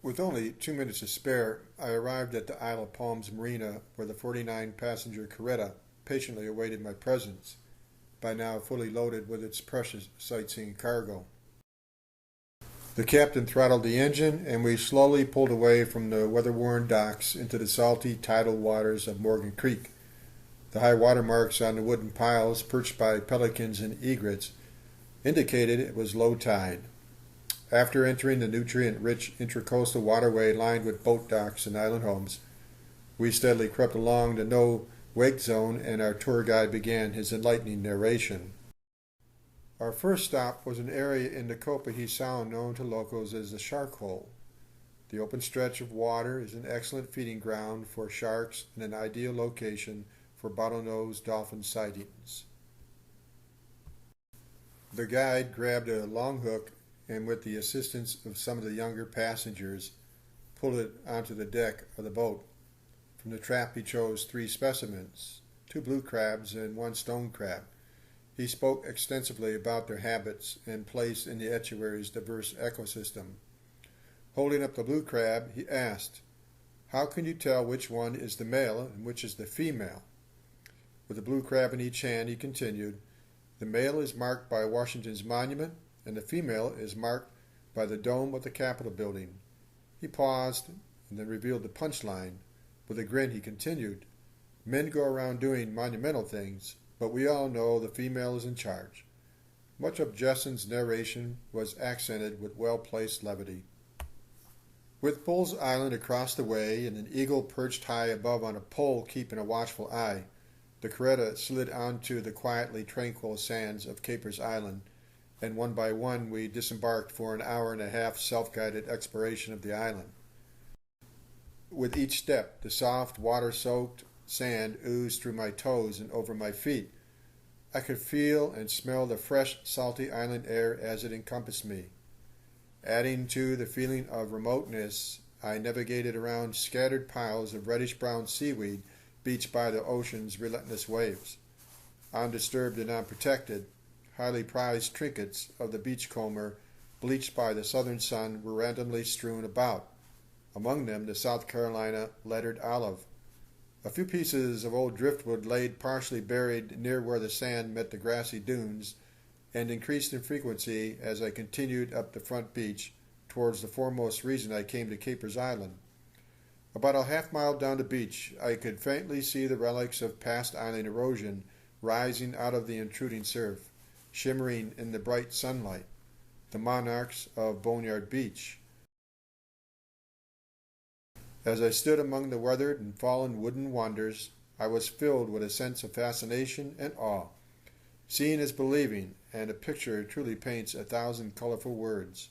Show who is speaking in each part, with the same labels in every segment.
Speaker 1: With only 2 minutes to spare, I arrived at the Isle of Palms marina where the 49-passenger Caretta patiently awaited my presence, by now fully loaded with its precious sightseeing cargo. The captain throttled the engine, and we slowly pulled away from the weather-worn docks into the salty tidal waters of Morgan Creek. The high water marks on the wooden piles perched by pelicans and egrets indicated it was low tide. After entering the nutrient-rich intracoastal waterway lined with boat docks and island homes, we steadily crept along the no-wake zone, and our tour guide began his enlightening narration. Our first stop was an area in the Copiahe Sound known to locals as the Shark Hole. The open stretch of water is an excellent feeding ground for sharks and an ideal location for bottlenose dolphin sightings. The guide grabbed a long hook and, with the assistance of some of the younger passengers, pulled it onto the deck of the boat. From the trap he chose 3 specimens, 2 blue crabs and 1 stone crab. He spoke extensively about their habits and place in the estuary's diverse ecosystem. Holding up the blue crab, he asked, "How can you tell which one is the male and which is the female?" With the blue crab in each hand, he continued, "The male is marked by Washington's monument, and the female is marked by the dome of the Capitol building." He paused and then revealed the punchline. With a grin, he continued, "Men go around doing monumental things, but we all know the female is in charge." Much of Jessen's narration was accented with well-placed levity. With Bull's Island across the way and an eagle perched high above on a pole keeping a watchful eye, the Caretta slid onto the quietly tranquil sands of Capers Island, and one by one we disembarked for an hour-and-a-half self-guided exploration of the island. With each step, the soft, water-soaked sand oozed through my toes and over my feet. I could feel and smell the fresh, salty island air as it encompassed me. Adding to the feeling of remoteness, I navigated around scattered piles of reddish-brown seaweed beached by the ocean's relentless waves. Undisturbed and unprotected, highly prized trinkets of the beachcomber, bleached by the southern sun, were randomly strewn about. Among them the South Carolina lettered olive. A few pieces of old driftwood laid partially buried near where the sand met the grassy dunes, and increased in frequency as I continued up the front beach towards the foremost reason I came to Capers Island. About a half-mile down the beach, I could faintly see the relics of past island erosion rising out of the intruding surf, shimmering in the bright sunlight, the monarchs of Boneyard Beach. As I stood among the weathered and fallen wooden wonders, I was filled with a sense of fascination and awe. Seeing is believing, and a picture truly paints 1,000 colorful words.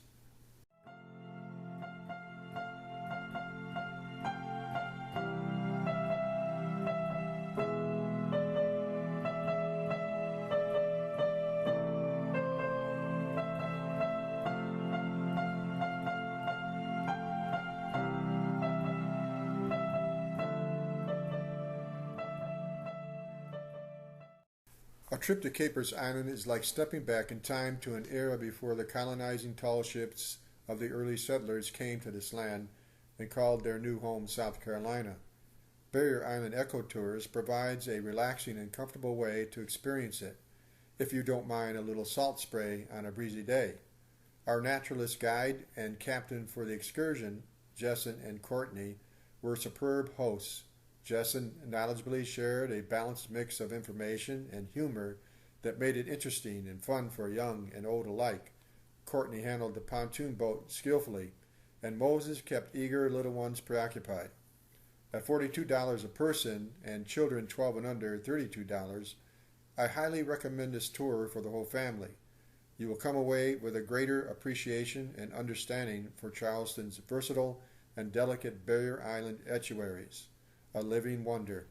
Speaker 1: A trip to Capers Island is like stepping back in time to an era before the colonizing tall ships of the early settlers came to this land and called their new home South Carolina. Barrier Island Eco Tours provides a relaxing and comfortable way to experience it, if you don't mind a little salt spray on a breezy day. Our naturalist guide and captain for the excursion, Jessen and Courtney, were superb hosts. Jessen knowledgeably shared a balanced mix of information and humor that made it interesting and fun for young and old alike. Courtney handled the pontoon boat skillfully, and Moses kept eager little ones preoccupied. At $42 a person, and children 12 and under $32, I highly recommend this tour for the whole family. You will come away with a greater appreciation and understanding for Charleston's versatile and delicate Barrier Island estuaries. A living wonder.